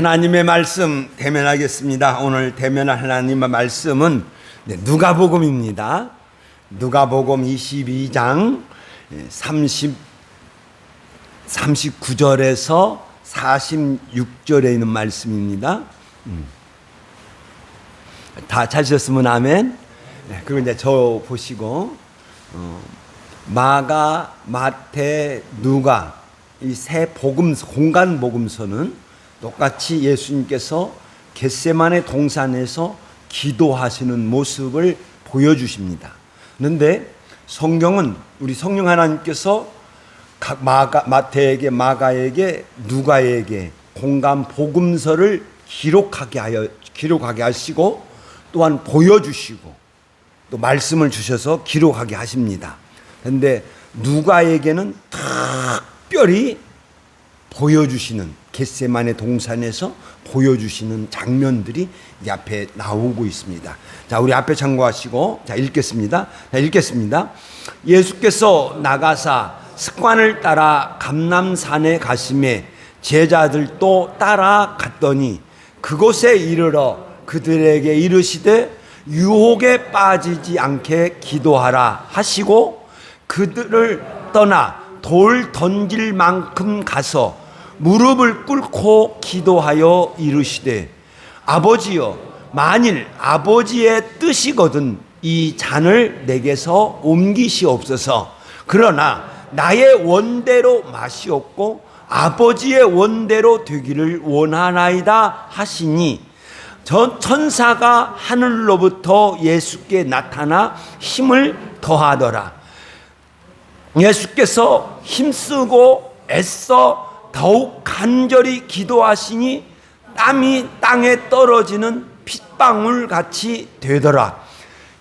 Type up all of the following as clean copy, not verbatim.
하나님의 말씀 대면하겠습니다. 오늘 대면할 하나님의 말씀은 누가복음입니다. 누가복음 22장 39절에서 46절에 있는 말씀입니다. 다 찾으셨으면 아멘. 그리고 이제 저 보시고 마가, 마태, 누가 이 세 복음서, 공간 복음서는 똑같이 예수님께서 겟세마네 동산에서 기도하시는 모습을 보여주십니다. 그런데 성경은 우리 성령 하나님께서 마태에게, 마가에게, 누가에게 공간 복음서를 기록하게 하시고 또한 보여주시고 또 말씀을 주셔서 기록하게 하십니다. 그런데 누가에게는 특별히 보여주시는, 겟세마네 동산에서 보여주시는 장면들이 이 앞에 나오고 있습니다. 자, 우리 앞에 참고하시고 읽겠습니다. 예수께서 나가사 습관을 따라 감람산에 가시매 제자들도 따라갔더니 그곳에 이르러 그들에게 이르시되 유혹에 빠지지 않게 기도하라 하시고 그들을 떠나 돌 던질 만큼 가서 무릎을 꿇고 기도하여 이르시되 아버지여, 만일 아버지의 뜻이거든 이 잔을 내게서 옮기시옵소서. 그러나 나의 원대로 마시옵고 아버지의 원대로 되기를 원하나이다 하시니 천사가 하늘로부터 예수께 나타나 힘을 더하더라. 예수께서 힘쓰고 애써 더욱 간절히 기도하시니 땀이 땅에 떨어지는 핏방울 같이 되더라.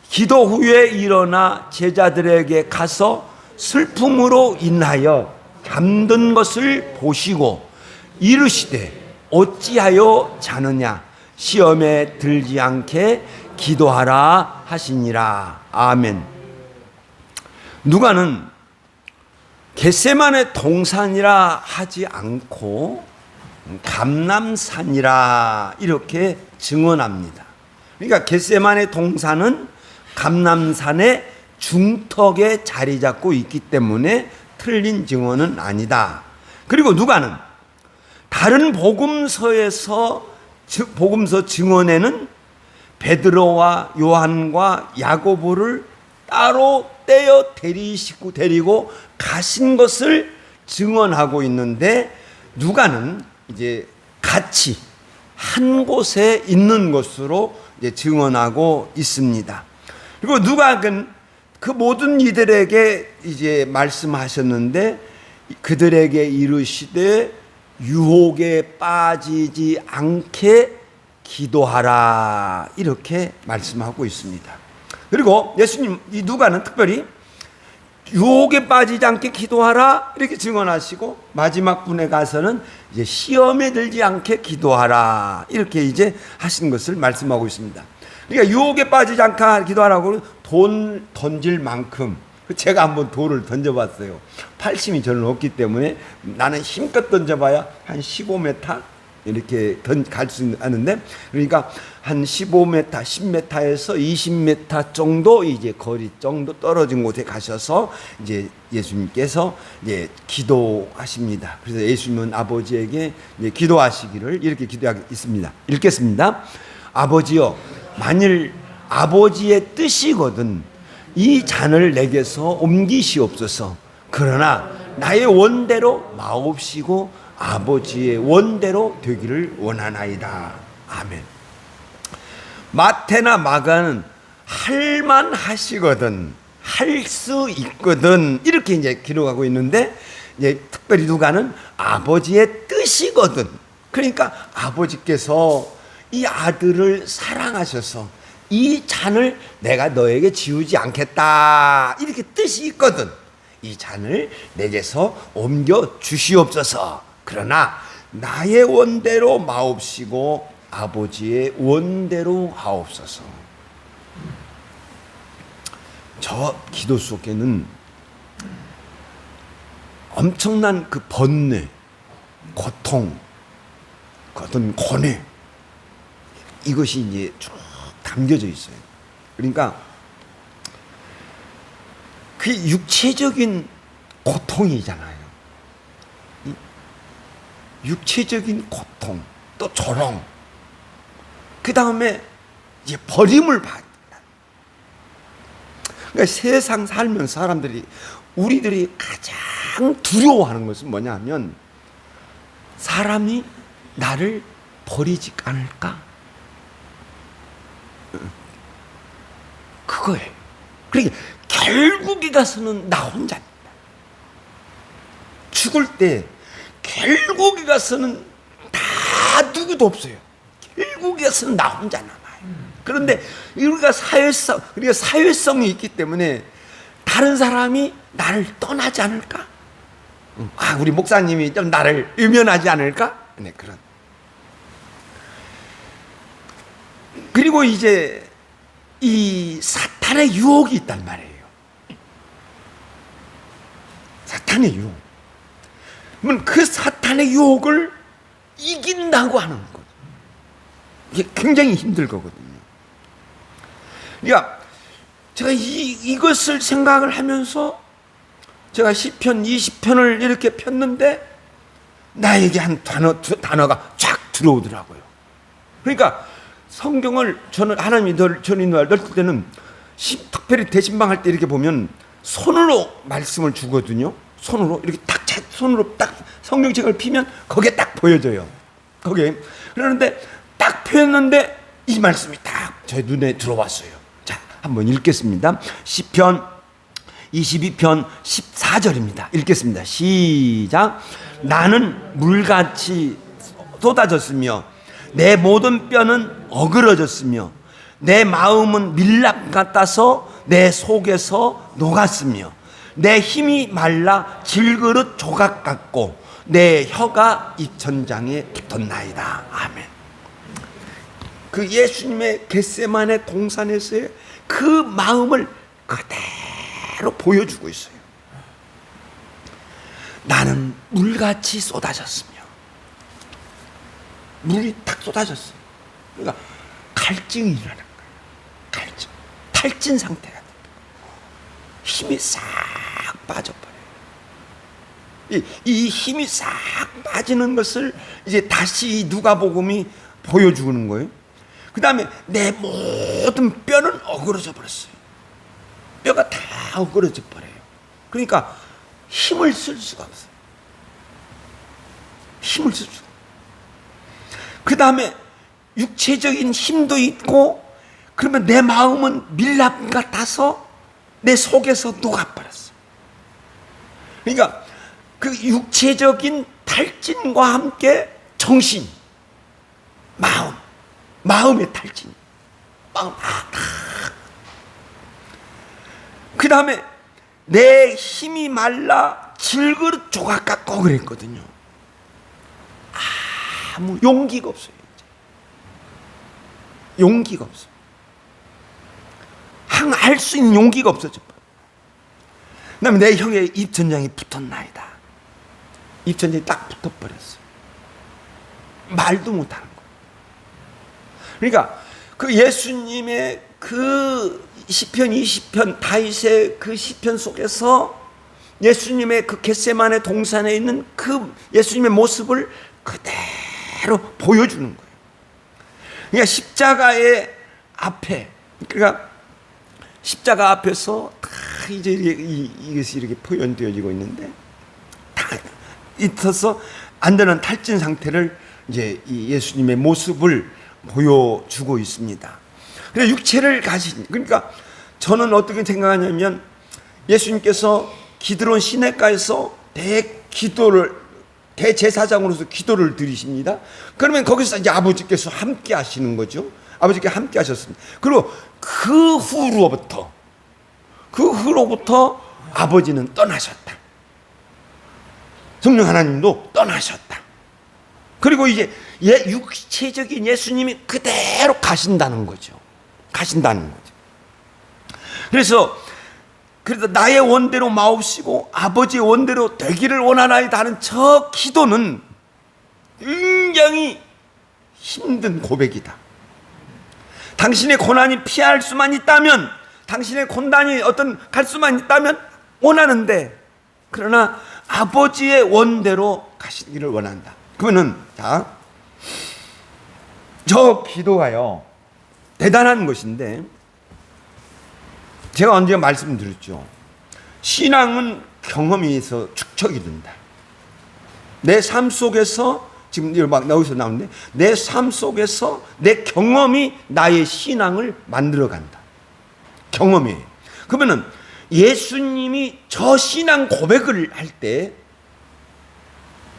기도 후에 일어나 제자들에게 가서 슬픔으로 인하여 잠든 것을 보시고 이르시되 어찌하여 자느냐, 시험에 들지 않게 기도하라 하시니라. 아멘. 누가는 겟세마네 동산이라 하지 않고 감람산이라 이렇게 증언합니다. 그러니까 겟세마네 동산은 감람산의 중턱에 자리 잡고 있기 때문에 틀린 증언은 아니다. 그리고 누가는 다른 복음서 증언에는 베드로와 요한과 야고보를 따로 떼어 데리고 가신 것을 증언하고 있는데 누가는 이제 같이 한 곳에 있는 것으로 이제 증언하고 있습니다. 그리고 누가는 그 모든 이들에게 이제 말씀하셨는데 그들에게 이르시되 유혹에 빠지지 않게 기도하라 이렇게 말씀하고 있습니다. 그리고 예수님, 이 누가는 특별히 유혹에 빠지지 않게 기도하라 이렇게 증언하시고 마지막 분에 가서는 이제 시험에 들지 않게 기도하라 이렇게 이제 하신 것을 말씀하고 있습니다. 그러니까 유혹에 빠지지 않게 기도하라고 돈 던질 만큼, 제가 한번 돌을 던져봤어요. 팔심이 저는 없기 때문에 나는 힘껏 던져봐야 한 15m 이렇게 갈 수 있는데, 그러니까 한 15m, 10m에서 20m 정도 이제 거리 정도 떨어진 곳에 가셔서 이제 예수님께서 이제 기도하십니다. 그래서 예수님은 아버지에게 이제 기도하시기를 이렇게 기도하고 있습니다. 읽겠습니다. 아버지여, 만일 아버지의 뜻이거든 이 잔을 내게서 옮기시옵소서. 그러나 나의 원대로 마옵시고 아버지의 원대로 되기를 원하나이다. 아멘. 마태나 마가는 할만 하시거든, 할 수 있거든 이렇게 이제 기록하고 있는데, 이제 특별히 누가는 아버지의 뜻이거든. 그러니까 아버지께서 이 아들을 사랑하셔서 이 잔을 내가 너에게 지우지 않겠다 이렇게 뜻이 있거든 이 잔을 내게서 옮겨 주시옵소서. 그러나 나의 원대로 마옵시고 아버지의 원대로 하옵소서. 저 기도 속에는 엄청난 그 번뇌, 고통, 그 어떤 고뇌, 이것이 이제 쭉 담겨져 있어요. 그러니까 그 육체적인 고통이잖아요. 육체적인 고통, 또 조롱, 그 다음에 이제 버림을 받는다. 그러니까 세상 살면서 사람들이, 우리들이 가장 두려워하는 것은 뭐냐 하면 사람이 나를 버리지 않을까? 그거예요. 그러니까 결국에 가서는 나 혼자입니다. 죽을 때 결국에 가서는 다 누구도 없어요. 결국에 가서는 나 혼자 남아요. 그런데 우리가 사회성이 있기 때문에 다른 사람이 나를 떠나지 않을까? 우리 목사님이 좀 나를 외면하지 않을까? 네, 그런. 그리고 이제 이 사탄의 유혹이 있단 말이에요. 사탄의 유혹. 그러면 그 사탄의 유혹을 이긴다고 하는 거죠. 이게 굉장히 힘들 거거든요. 그러니까 제가 이것을 생각을 하면서 제가 시편 20편을 이렇게 폈는데 나에게 한 단어가 쫙 들어오더라고요. 그러니까 성경을 저는 하나님이 저는 넣을 때는 특별히 대신방할 때 이렇게 보면 손으로 말씀을 주거든요. 손으로 이렇게 손으로 딱 성경책을 피면 거기에 딱 보여져요. 거기에. 그러는데 딱 폈는데 이 말씀이 딱 제 눈에 들어왔어요. 자, 한번 읽겠습니다. 시편 22편 14절입니다. 읽겠습니다. 시작. 나는 물같이 쏟아졌으며 내 모든 뼈는 어그러졌으며 내 마음은 밀랍 같아서 내 속에서 녹았으며 내 힘이 말라 질그릇 조각 같고 내 혀가 입천장에 붙었나이다. 아멘. 그 예수님의 겟세마네 동산에서의 그 마음을 그대로 보여주고 있어요. 나는 물같이 쏟아졌으며, 물이 탁 쏟아졌어요. 그러니까 갈증이 일어난 거예요. 갈증, 탈진 상태가 됩니다. 힘이 싹 빠져버려요. 이 힘이 싹 빠지는 것을 이제 다시 누가복음이 보여주는 거예요. 그 다음에 내 모든 뼈는 어그러져 버렸어요. 뼈가 다 어그러져 버려요. 그러니까 힘을 쓸 수가 없어요. 힘을 쓸 수가. 그 다음에 육체적인 힘도 있고, 그러면 내 마음은 밀랍 같아서 내 속에서 녹아버렸어요. 그러니까 그 육체적인 탈진과 함께 정신, 마음의 탈진, 마음 그 다음에 내 힘이 말라 질그릇 조각 같고 그랬거든요. 아무 용기가 없어요. 이제. 용기가 없어요. 할 수 있는 용기가 없어져. 그 다음에 내 혀에 입천장이 붙었나이다. 입천장이 딱 붙어버렸어요. 말도 못하는 거예요. 그러니까 그 예수님의 그 시편 20편 다윗의 그 시편 속에서 예수님의 그 겟세마네 동산에 있는 그 예수님의 모습을 그대로 보여주는 거예요. 그러니까 십자가의 앞에, 그러니까 십자가 앞에서 다 이제 이것이 이렇게 표현되어지고 있는데, 다 있어서 안 되는 탈진 상태를 이제 이 예수님의 모습을 보여주고 있습니다. 그래서 육체를 가진, 그러니까 저는 어떻게 생각하냐면 예수님께서 기드론 시내가에서 대제사장으로서 기도를 드리십니다. 그러면 거기서 이제 아버지께서 함께 하시는 거죠. 아버지께 함께 하셨습니다. 그리고 그 후로부터 아버지는 떠나셨다. 성령 하나님도 떠나셨다. 그리고 이제 육체적인 예수님이 그대로 가신다는 거죠. 가신다는 거죠. 그래서 나의 원대로 마옵시고 아버지의 원대로 되기를 원하나이다 하는 저 기도는 굉장히 힘든 고백이다. 당신의 고난이 피할 수만 있다면, 당신의 고난이 갈 수만 있다면 원하는데, 그러나 아버지의 원대로 가시기를 원한다. 그러면 저 기도가요 대단한 것인데, 제가 언제 말씀드렸죠. 신앙은 경험에서 축적이 된다. 내 삶 속에서, 지금 막 여기서 나오는데, 내 삶 속에서 내 경험이 나의 신앙을 만들어간다. 경험이에요. 그러면은 예수님이 저 신앙 고백을 할 때,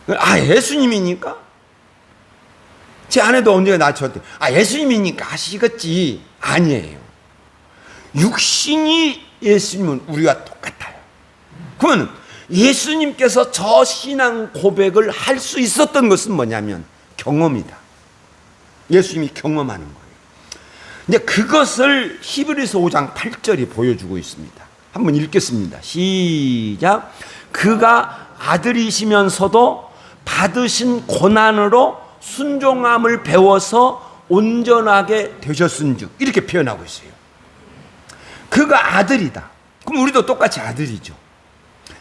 예수님이니까? 제 아내도 언제가 나 저한테, 예수님이니까 하시겠지. 아니에요. 육신이 예수님은 우리와 똑같아요. 그러면 예수님께서 저 신앙 고백을 할 수 있었던 것은 뭐냐면 경험이다. 예수님이 경험하는 거예요. 이제 그것을 히브리서 5장 8절이 보여주고 있습니다. 한번 읽겠습니다. 시작. 그가 아들이시면서도 받으신 고난으로 순종함을 배워서 온전하게 되셨은즉, 이렇게 표현하고 있어요. 그가 아들이다. 그럼 우리도 똑같이 아들이죠.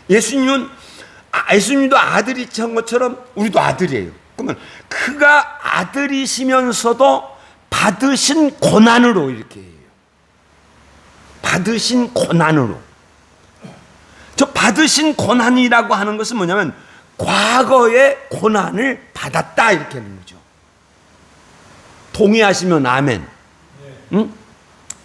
예수님도 아들이신 것처럼 우리도 아들이에요. 그러면 그가 아들이시면서도 받으신 고난으로, 이렇게 해요. 받으신 고난으로. 저 받으신 고난이라고 하는 것은 뭐냐면 과거의 고난을 받았다, 이렇게 하는 거죠. 동의하시면 아멘. 응?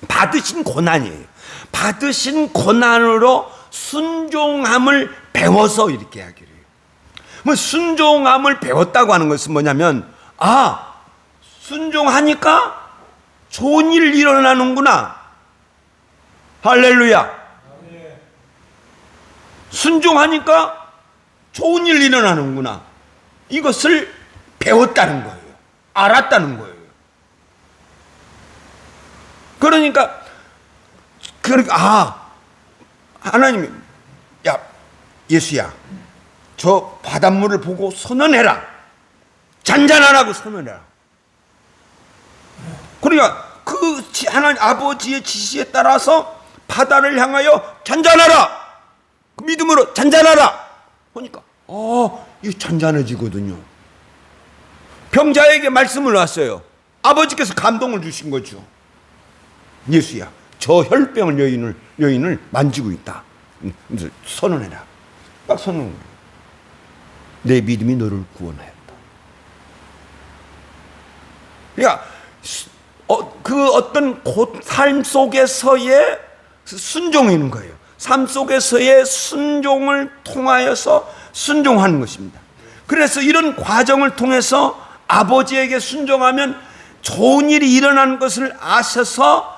받으신 고난이에요. 받으신 고난으로 순종함을 배워서, 이렇게 하기를 해요. 뭐 순종함을 배웠다고 하는 것은 뭐냐면, 순종하니까 좋은 일 일어나는구나. 할렐루야. 순종하니까 좋은 일 일어나는구나. 이것을 배웠다는 거예요. 알았다는 거예요. 그러니까 하나님이, 예수야, 저 바닷물을 보고 선언해라. 잔잔하라고 선언해라. 그러니까 하나님 아버지의 지시에 따라서 바다를 향하여 잔잔하라. 믿음으로 잔잔하라. 보니까 이게 잔잔해지거든요. 병자에게 말씀을 놨어요. 아버지께서 감동을 주신 거죠. 예수야, 저 혈병을 여인을 만지고 있다. 그래서 선언해라. 딱 선언해라. 내 믿음이 너를 구원하였다. 그러니까 그 어떤 삶 속에서의 순종이 있는 거예요. 삶 속에서의 순종을 통하여서 순종하는 것입니다. 그래서 이런 과정을 통해서 아버지에게 순종하면 좋은 일이 일어나는 것을 아셔서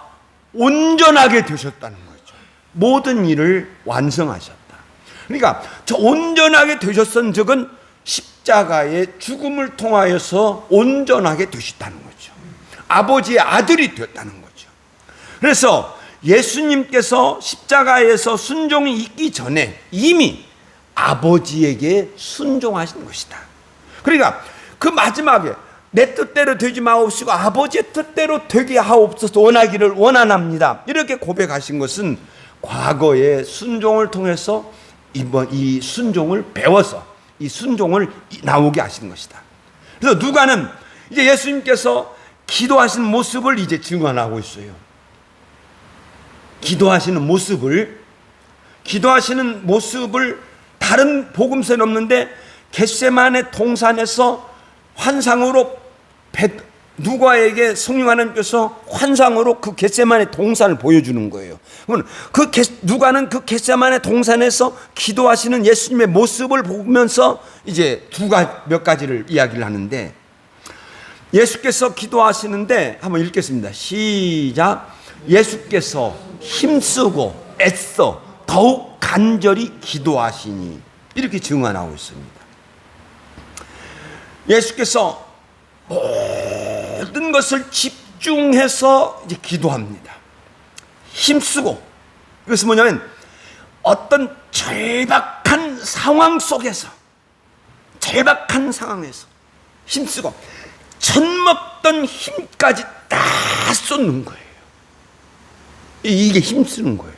온전하게 되셨다는 거죠. 모든 일을 완성하셨다. 그러니까 저 온전하게 되셨던 적은 십자가의 죽음을 통하여서 온전하게 되셨다는 거죠. 아버지의 아들이 되었다는 거죠. 그래서 예수님께서 십자가에서 순종이 있기 전에 이미 아버지에게 순종하신 것이다. 그러니까 그 마지막에 내 뜻대로 되지 마옵시고 아버지의 뜻대로 되게 하옵소서 원하기를 원하납니다. 이렇게 고백하신 것은 과거의 순종을 통해서 이번 이 순종을 배워서 이 순종을 나오게 하신 것이다. 그래서 누가는 이제 예수님께서 기도하시는 모습을 이제 증언하고 있어요. 기도하시는 모습을 다른 복음서는 없는데 겟세마네 동산에서 환상으로 누가에게 성령 하나님께서 환상으로 그 겟세마네 동산을 보여주는 거예요. 그러면 누가는 그 겟세마네 동산에서 기도하시는 예수님의 모습을 보면서 이제 몇 가지를 이야기를 하는데, 예수께서 기도하시는데 한번 읽겠습니다. 시작. 예수께서 힘쓰고 애써 더욱 간절히 기도하시니 이렇게 증언하고 있습니다. 예수께서 모든 것을 집중해서 이제 기도합니다. 힘쓰고. 이것은 뭐냐면 어떤 절박한 상황 속에서, 절박한 상황에서 힘쓰고 젖먹던 힘까지 다 쏟는 거예요. 이게 힘쓰는 거예요.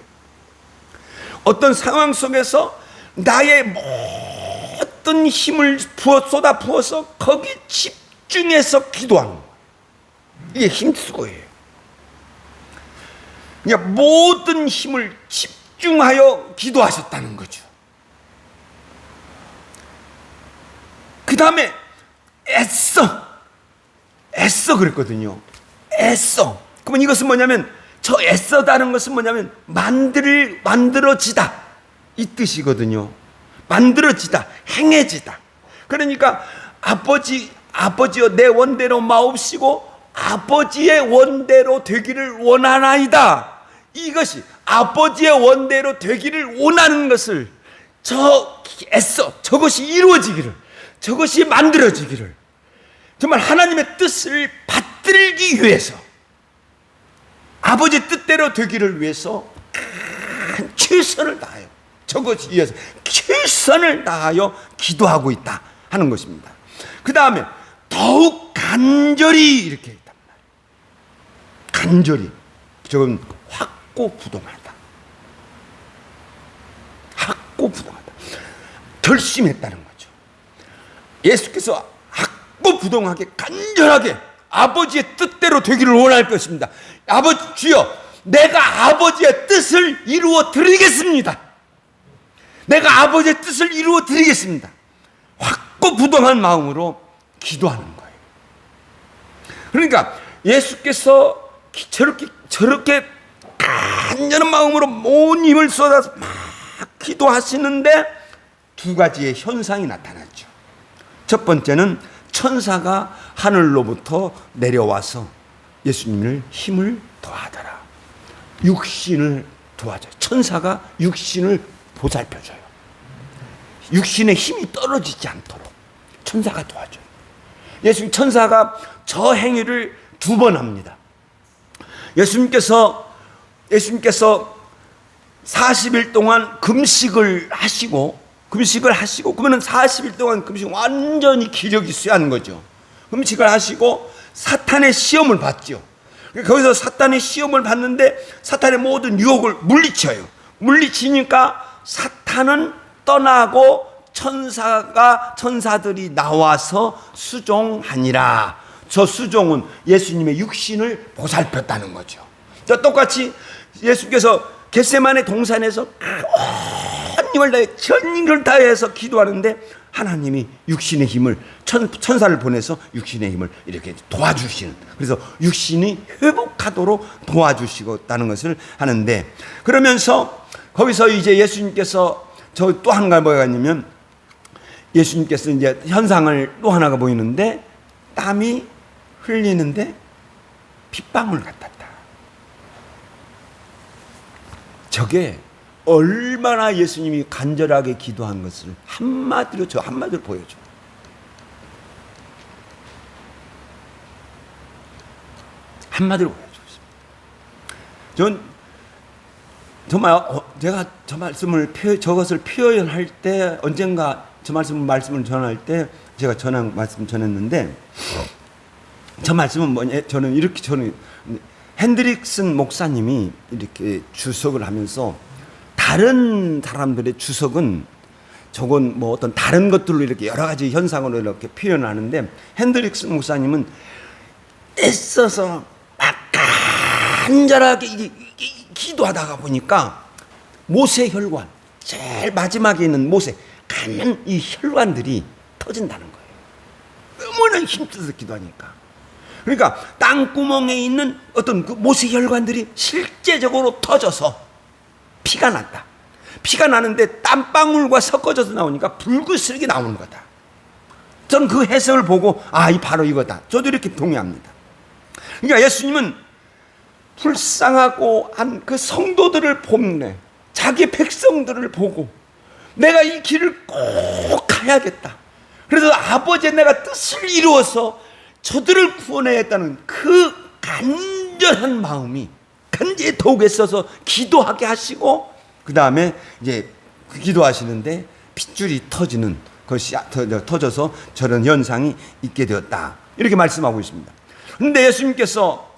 어떤 상황 속에서 나의 모든 힘을 쏟아 부어서 거기에 집중해서 기도하는 거예요. 이게 힘쓰고예요. 그냥 모든 힘을 집중하여 기도하셨다는 거죠. 그 다음에 애써 그랬거든요. 애써. 그러면 이것은 뭐냐면, 저 애써다는 것은 뭐냐면 만들어지다 이 뜻이거든요. 만들어지다, 행해지다. 그러니까 아버지여 내 원대로 마옵시고 아버지의 원대로 되기를 원하나이다. 이것이 아버지의 원대로 되기를 원하는 것을 저것이 이루어지기를, 저것이 만들어지기를, 정말 하나님의 뜻을 받들기 위해서, 아버지 뜻대로 되기를 위해서 최선을 다하여, 저것이 위해서 최선을 다하여 기도하고 있다 하는 것입니다. 그 다음에 더욱 간절히 이렇게 있단 말이에요. 간절히. 저건 확고부동하다. 확고부동하다. 결심했다는 거죠. 예수께서 확고부동하게 간절하게 아버지의 뜻대로 되기를 원할 것입니다. 아버지 주여, 내가 아버지의 뜻을 이루어 드리겠습니다. 내가 아버지의 뜻을 이루어 드리겠습니다. 확고부동한 마음으로 기도하는 거예요. 그러니까 예수께서 저렇게 간절한 마음으로 온 힘을 쏟아서 막 기도하시는데 두 가지의 현상이 나타났죠. 첫 번째는 천사가 하늘로부터 내려와서 예수님을 힘을 더하더라. 육신을 도와줘요. 천사가 육신을 보살펴줘요. 육신의 힘이 떨어지지 않도록 천사가 도와줘요. 예수님 천사가 저 행위를 2번 합니다. 예수님께서 40일 동안 금식을 하시고 그러면 40일 동안 금식 완전히 기력이 쇠하는 거죠. 금식을 하시고 사탄의 시험을 받죠. 거기서 사탄의 시험을 받는데 사탄의 모든 유혹을 물리쳐요. 물리치니까 사탄은 떠나고 천사들이 나와서 수종하니라. 저 수종은 예수님의 육신을 보살폈다는 거죠. 똑같이 예수께서 겟세마네 동산에서 온 힘을 다해 전인을 다해서 기도하는데 하나님이 육신의 힘을 천사를 보내서 육신의 힘을 이렇게 도와주시는, 그래서 육신이 회복하도록 도와주시겠다는 것을 하는데, 그러면서 거기서 이제 예수님께서 저 또 한 가지 뭐가 있냐면, 예수님께서 이제 현상을 또 하나가 보이는데 땀이 흘리는데 핏방울 같았다. 저게 얼마나 예수님이 간절하게 기도한 것을 한마디로 보여줘. 한마디로 보여줬습니다. 전 정말 제가 저 말씀을 저것을 표현할 때, 언젠가 저 말씀을 전할 때 제가 말씀 전했는데, 저 말씀은 뭐냐, 저는 핸드릭슨 목사님이 이렇게 주석을 하면서, 다른 사람들의 주석은 저건 뭐 어떤 다른 것들로 이렇게 여러 가지 현상으로 이렇게 표현하는데, 핸드릭슨 목사님은 애써서 막 간절하게 기도하다가 보니까 모세 혈관, 제일 마지막에 있는 모세 가면 이 혈관들이 터진다는 거예요. 너무나 힘들어서 기도하니까. 그러니까 땅구멍에 있는 어떤 그 모세 혈관들이 실제적으로 터져서 피가 났다. 피가 나는데 땀방울과 섞어져서 나오니까 붉은색이 나오는 거다. 저는 그 해석을 보고 바로 이거다. 저도 이렇게 동의합니다. 그러니까 예수님은 불쌍하고 한 그 성도들을 봄내, 자기 백성들을 보고 내가 이 길을 꼭 가야겠다. 그래서 아버지의 내가 뜻을 이루어서 저들을 구원해야겠다는 그 간절한 마음이 간절히 더욱 애써서 기도하게 하시고, 그 다음에 이제 기도하시는데 핏줄이 터지는 것이 터져서 저런 현상이 있게 되었다. 이렇게 말씀하고 있습니다. 그런데 예수님께서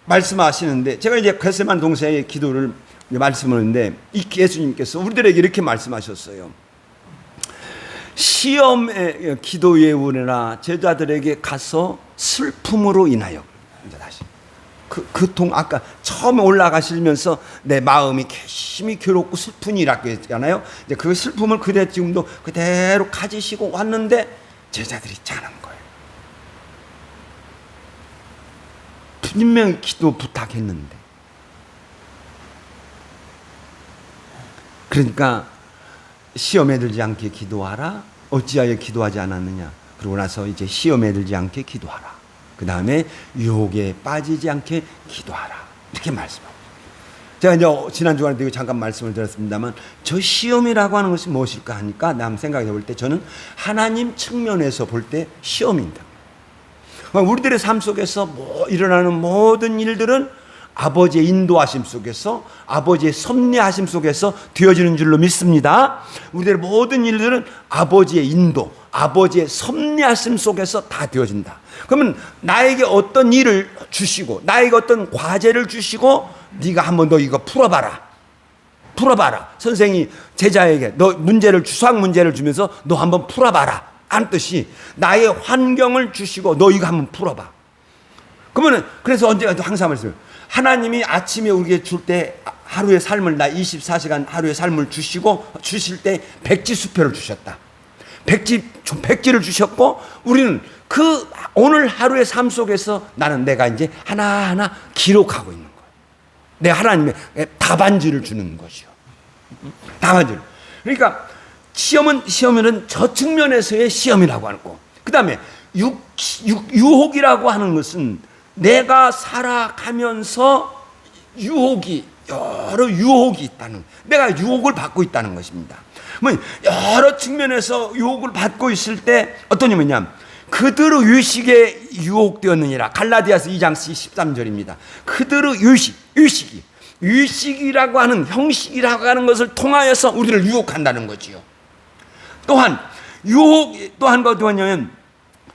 말씀하시는데, 제가 이제 겟세마네 동산의 기도를 말씀을 하는데, 이 예수님께서 우리들에게 이렇게 말씀하셨어요. 시험의 기도 예우나 제자들에게 가서 슬픔으로 인하여, 이제 다시 아까 처음에 올라가시면서 내 마음이 개심히 괴롭고 슬프니라고 했잖아요. 이제 그 슬픔을 지금도 그대로 가지시고 왔는데 제자들이 자는 거예요. 분명히 기도 부탁했는데. 그러니까 시험에 들지 않게 기도하라. 어찌하여 기도하지 않았느냐. 그러고 나서 이제 시험에 들지 않게 기도하라. 그 다음에 유혹에 빠지지 않게 기도하라. 이렇게 말씀합니다. 제가 이제 지난 주간에 잠깐 말씀을 드렸습니다만, 저 시험이라고 하는 것이 무엇일까 하니까 남 생각해 볼 때 저는 하나님 측면에서 볼 때 시험입니다. 우리들의 삶 속에서 일어나는 모든 일들은 아버지의 인도하심 속에서, 아버지의 섭리하심 속에서 되어지는 줄로 믿습니다. 우리들의 모든 일들은 아버지의 인도, 아버지의 섭리하심 속에서 다 되어진다. 그러면 나에게 어떤 일을 주시고, 나에게 어떤 과제를 주시고, 네가 한번 너 이거 풀어봐라. 선생이 제자에게 수학 문제를 주면서 너 한번 풀어봐라. 안 뜻이 나의 환경을 주시고 너 이거 한번 풀어봐. 그러면 그래서 언제가 항상 말씀해요. 하나님이 아침에 우리에게 줄 때 하루의 삶을, 나 24시간 하루의 삶을 주실 때 백지수표를 주셨다. 백지를 주셨고, 우리는 그 오늘 하루의 삶 속에서 내가 이제 하나하나 기록하고 있는 거예요. 내가 하나님의 답안지를 주는 것이요. 답안지를. 그러니까 시험은 저 측면에서의 시험이라고 하고, 그 다음에 유혹이라고 하는 것은 내가 살아가면서 여러 유혹이 있다는, 내가 유혹을 받고 있다는 것입니다. 여러 측면에서 유혹을 받고 있을 때 어떤 의미냐, 그들의 유식에 유혹되었느니라. 갈라디아서 2장 13절입니다. 그들의 유식이라고 하는, 형식이라고 하는 것을 통하여서 우리를 유혹한다는 거지요. 또한 뭐냐면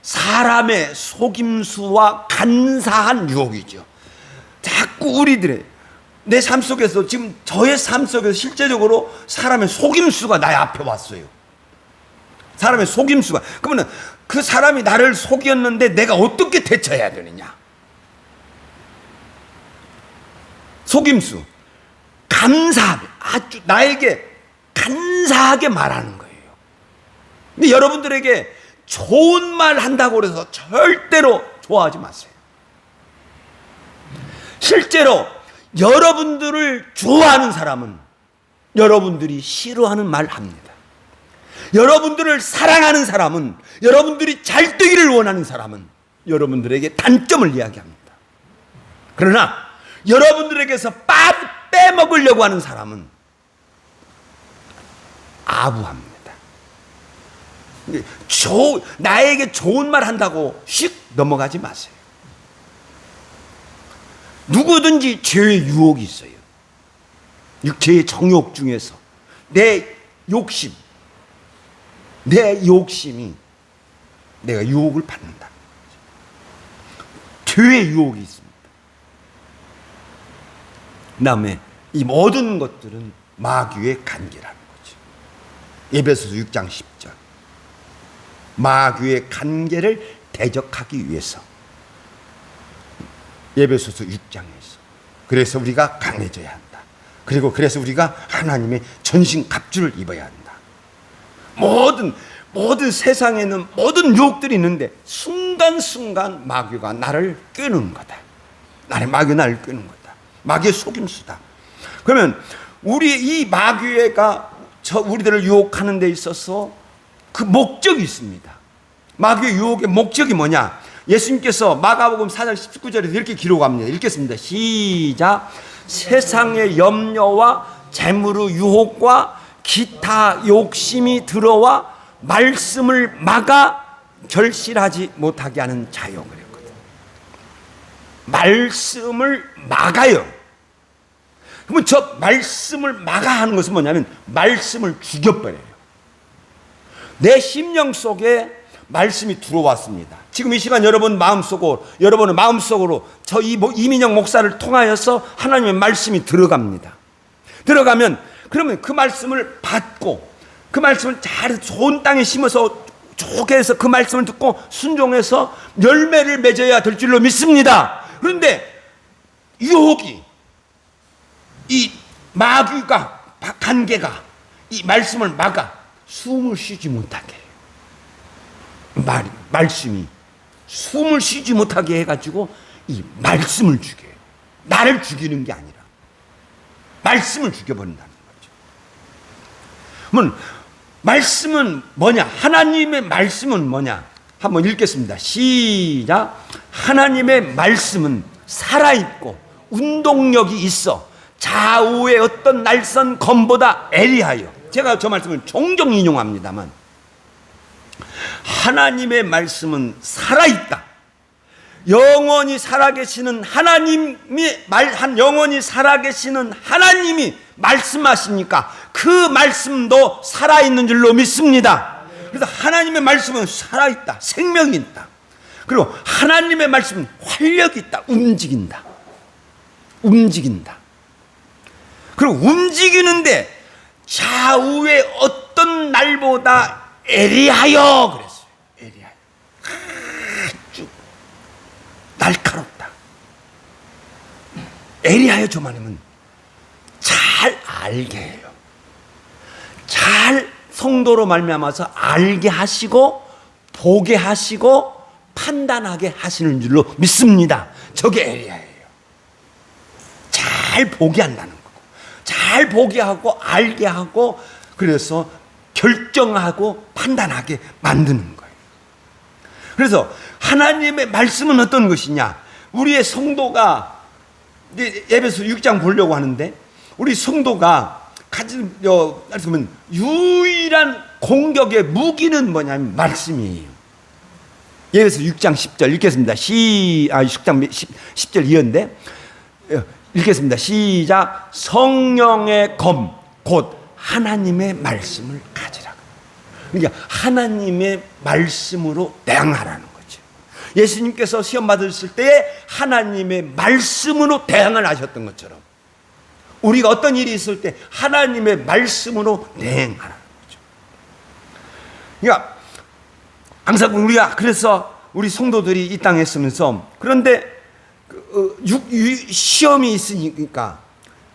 사람의 속임수와 간사한 유혹이죠. 자꾸 우리들의 내 삶 속에서, 지금 저의 삶 속에서 실제적으로 사람의 속임수가 나의 앞에 왔어요. 사람의 속임수가. 그러면 그 사람이 나를 속였는데 내가 어떻게 대처해야 되느냐. 속임수, 감사하게, 아주 나에게 간사하게 말하는 거예요. 근데 여러분들에게 좋은 말 한다고 해서 절대로 좋아하지 마세요. 실제로 여러분들을 좋아하는 사람은 여러분들이 싫어하는 말 합니다. 여러분들을 사랑하는 사람은, 여러분들이 잘 되기를 원하는 사람은 여러분들에게 단점을 이야기합니다. 그러나 여러분들에게서 빼먹으려고 하는 사람은 아부합니다. 나에게 좋은 말 한다고 휙 넘어가지 마세요. 누구든지 죄의 유혹이 있어요. 죄의 정욕 중에서 내 욕심이 내가 유혹을 받는다. 죄의 유혹이 있습니다. 그 다음에 이 모든 것들은 마귀의 간계라는 거죠. 에베소서 6장 10절. 마귀의 간계를 대적하기 위해서, 에베소서 6장에서. 그래서 우리가 강해져야 한다. 그리고 그래서 우리가 하나님의 전신 갑주를 입어야 한다. 모든 세상에는 모든 유혹들이 있는데 순간순간 마귀가 나를 끄는 거다. 마귀가 나를 끄는 거다. 마귀의 속임수다. 그러면 이 마귀가 우리들을 유혹하는 데 있어서 그 목적이 있습니다. 마귀의 유혹의 목적이 뭐냐? 예수님께서 마가복음 4장 19절에서 이렇게 기록합니다. 읽겠습니다. 시작. 세상의 염려와 재물의 유혹과 기타 욕심이 들어와 말씀을 막아 결실하지 못하게 하는 자요 그랬거든. 말씀을 막아요. 그러면 저 말씀을 막아 하는 것은 뭐냐면 말씀을 죽여버려요. 내 심령 속에 말씀이 들어왔습니다. 지금 이 시간 여러분의 마음속으로 저 이민영 목사를 통하여서 하나님의 말씀이 들어갑니다. 들어가면 그러면 그 말씀을 받고 그 말씀을 잘 좋은 땅에 심어서 좋게 해서 그 말씀을 듣고 순종해서 열매를 맺어야 될 줄로 믿습니다. 그런데 유혹이, 이 마귀가, 간계가 이 말씀을 막아 숨을 쉬지 못하게 해요. 말씀이 숨을 쉬지 못하게 해가지고 이 말씀을 죽여요. 나를 죽이는 게 아니라 말씀을 죽여버린다는 거죠. 그러면 말씀은 뭐냐? 하나님의 말씀은 뭐냐? 한번 읽겠습니다. 시작. 하나님의 말씀은 살아있고 운동력이 있어 좌우의 어떤 날선 검보다 애리하여. 제가 저 말씀을 종종 인용합니다만 하나님의 말씀은 살아있다. 영원히 살아계시는 영원히 살아계시는 하나님이 말씀하시니까 그 말씀도 살아있는 줄로 믿습니다. 그래서 하나님의 말씀은 살아있다. 생명이 있다. 그리고 하나님의 말씀은 활력이 있다. 움직인다. 그리고 움직이는데 좌우의 어떤 날보다 애리하여 그랬어요. 애리하여. 아주 날카롭다. 애리하여 저 말이면 잘 알게 해요. 잘 성도로 말미암아서 알게 하시고 보게 하시고 판단하게 하시는 줄로 믿습니다. 저게 애리하예요. 잘 보게 한다는 거고 잘 보게 하고 알게 하고 그래서 결정하고 판단하게 만드는 거예요. 그래서 하나님의 말씀은 어떤 것이냐? 우리의 성도가 에베소 6장 보려고 하는데 우리 성도가 가진 말씀은 유일한 공격의 무기는 뭐냐면 말씀이에요. 에베소 6장 10절 읽겠습니다. 6장 10절 이었는데 읽겠습니다. 시작. 성령의 검 곧 하나님의 말씀을 가지라. 그러니까 하나님의 말씀으로 대항하라는 거죠. 예수님께서 시험 받으실 때 하나님의 말씀으로 대항을 하셨던 것처럼 우리가 어떤 일이 있을 때 하나님의 말씀으로 대항하라는 거죠. 그러니까 항상 우리가 그래서 우리 성도들이 이 땅에 있으면서 그런데 시험이 있으니까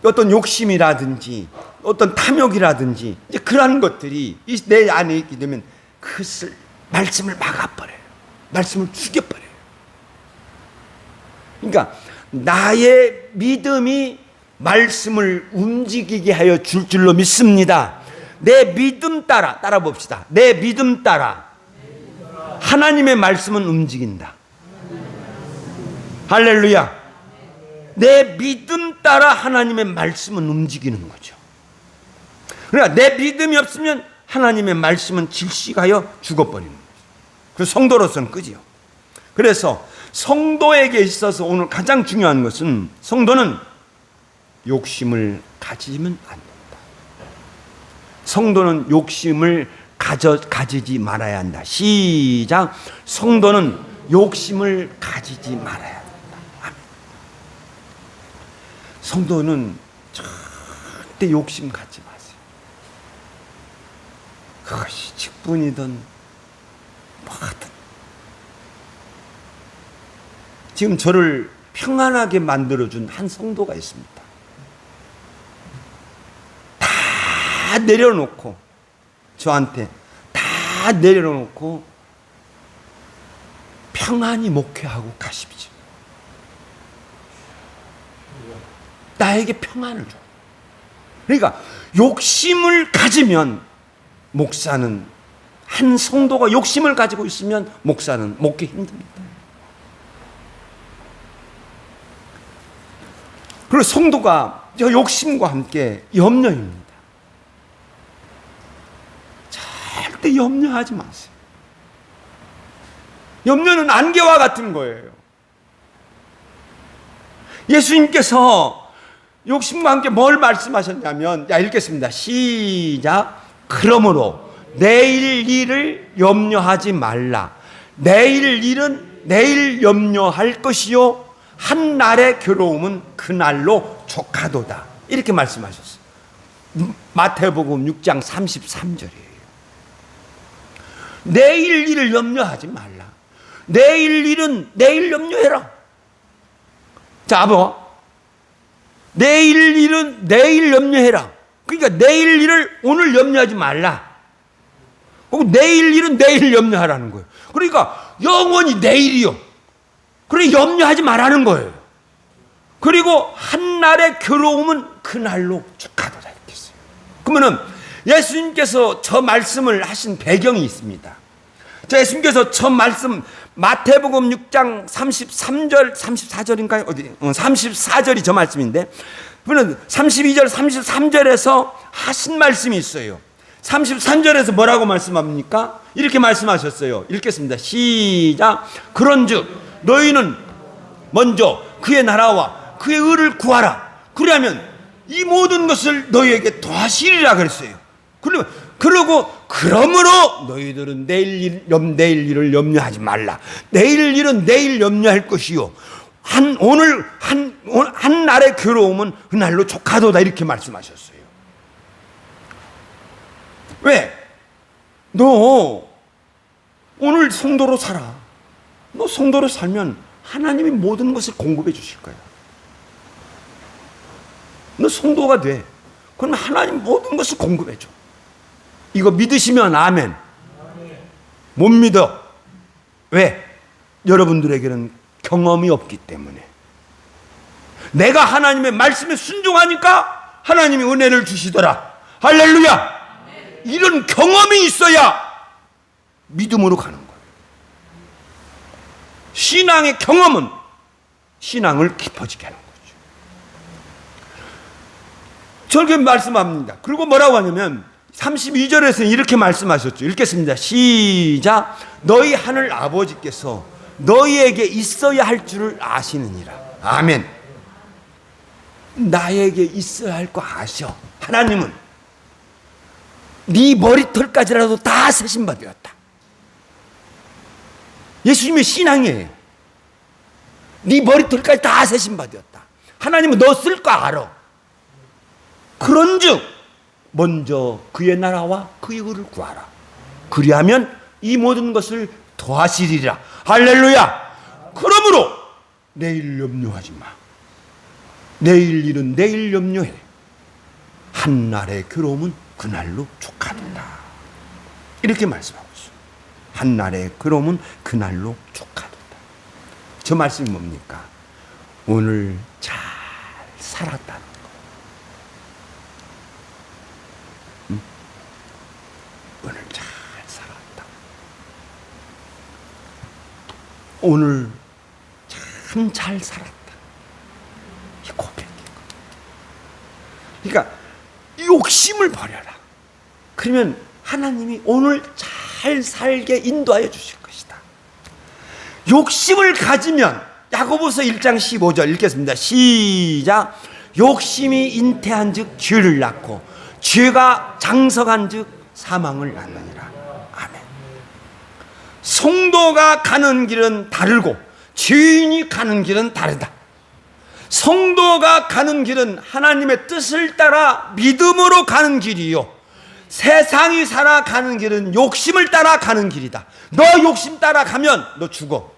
어떤 욕심이라든지 어떤 탐욕이라든지 이제 그러한 것들이 내 안에 있게 되면 그것을 말씀을 막아버려요. 말씀을 죽여버려요. 그러니까 나의 믿음이 말씀을 움직이게 하여 줄 줄로 믿습니다. 내 믿음 따라 봅시다. 내 믿음 따라 하나님의 말씀은 움직인다. 할렐루야. 내 믿음 따라 하나님의 말씀은 움직이는 거죠. 그러니까 내 믿음이 없으면 하나님의 말씀은 질식하여 죽어버리는 거죠. 그 성도로서는 끄지요. 그래서 성도에게 있어서 오늘 가장 중요한 것은 성도는 욕심을 가지면 안 된다. 성도는 욕심을 가지지 말아야 한다. 시작. 성도는 욕심을 가지지 말아야 한다. 아멘. 성도는 절대 욕심 갖지 마세요. 그것이 직분이든 뭐든. 지금 저를 평안하게 만들어준 한 성도가 있습니다. 다 내려놓고 저한테 다 내려놓고 평안히 목회하고 가십시오. 나에게 평안을 줘. 그러니까 욕심을 가지면 목사는 한 성도가 욕심을 가지고 있으면 목사는 목회 힘듭니다. 그리고 성도가 저 욕심과 함께 염려입니다. 절대 염려하지 마세요. 염려는 안개와 같은 거예요. 예수님께서 욕심과 함께 뭘 말씀하셨냐면, 자, 읽겠습니다. 시작. 그러므로 내일 일을 염려하지 말라. 내일 일은 내일 염려할 것이요 한날의 괴로움은 그날로 족하도다. 이렇게 말씀하셨어요. 마태복음 6장 33절이에요. 내일 일을 염려하지 말라. 내일 일은 내일 염려해라. 자, 아버, 내일 일은 내일 염려해라. 그러니까 내일 일을 오늘 염려하지 말라. 그리고 내일 일은 내일 염려하라는 거예요. 그러니까 영원히 내일이요. 그래 염려하지 말라는 거예요. 그리고 한날의 괴로움은 그날로 족하도다 이렇게 했어요. 그러면은 예수님께서 저 말씀을 하신 배경이 있습니다. 저 예수님께서 저 말씀 마태복음 6장 33절 34절인가요? 어디? 34절이 저 말씀인데, 그러면 32절 33절에서 하신 말씀이 있어요. 33절에서 뭐라고 말씀합니까? 이렇게 말씀하셨어요. 읽겠습니다. 시작. 그런즉 너희는 먼저 그의 나라와 그의 의를 구하라. 그러면 이 모든 것을 너희에게 더하시리라 그랬어요. 그러고 그러므로 너희들은 내일 일을 염려하지 말라. 내일 일은 내일 염려할 것이요 오늘 한 날의 괴로움은 그날로 족하도다 이렇게 말씀하셨어요. 왜? 너 오늘 성도로 살아. 너 성도로 살면 하나님이 모든 것을 공급해 주실 거야. 너 성도가 돼. 그러면 하나님 모든 것을 공급해 줘. 이거 믿으시면 아멘. 못 믿어. 왜? 여러분들에게는 경험이 없기 때문에. 내가 하나님의 말씀에 순종하니까 하나님이 은혜를 주시더라. 할렐루야. 이런 경험이 있어야 믿음으로 가는 거예요. 신앙의 경험은 신앙을 깊어지게 하는 거죠. 저렇게 말씀합니다. 그리고 뭐라고 하냐면 32절에서 이렇게 말씀하셨죠. 읽겠습니다. 시작. 너희 하늘 아버지께서 너희에게 있어야 할 줄을 아시느니라. 아멘. 나에게 있어야 할 거 아셔. 하나님은 네 머리털까지라도 다 세신바 되었다. 예수님의 신앙이에요. 네 머리털까지 다 세신바 되었다. 하나님은 너 쓸 거 알아. 그런즉 먼저 그의 나라와 그의 의를 구하라. 그리하면 이 모든 것을 더하시리라. 할렐루야. 그러므로 내일 염려하지 마. 내일 일은 내일 염려해. 한날의 괴로움은 그날로 족하도다. 이렇게 말씀하고 있어요. 한날의 괴로움은 그날로 족하도다. 저 말씀이 뭡니까? 오늘 잘 살았다는 거. 오늘 잘 살았다. 오늘 참 잘 살았다. 이 고백인 거. 그러니까 욕심을 버려라. 그러면 하나님이 오늘 잘 살게 인도하여 주실 것이다. 욕심을 가지면 야고보서 1장 15절 읽겠습니다. 시작. 욕심이 잉태한 즉 죄를 낳고 죄가 장성한 즉 사망을 낳느니라. 아멘. 성도가 가는 길은 다르고 죄인이 가는 길은 다르다. 성도가 가는 길은 하나님의 뜻을 따라 믿음으로 가는 길이요, 세상이 살아가는 길은 욕심을 따라 가는 길이다. 너 욕심 따라 가면 너 죽어.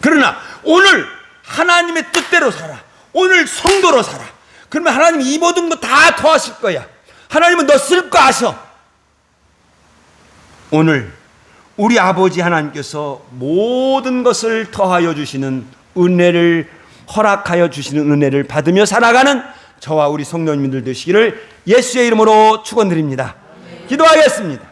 그러나 오늘 하나님의 뜻대로 살아. 오늘 성도로 살아. 그러면 하나님이 이 모든 거 다 더하실 거야. 하나님은 너 쓸 거 아셔. 오늘 우리 아버지 하나님께서 모든 것을 더하여 주시는 은혜를, 허락하여 주시는 은혜를 받으며 살아가는 저와 우리 성도님들 되시기를 예수의 이름으로 축원드립니다. 기도하겠습니다.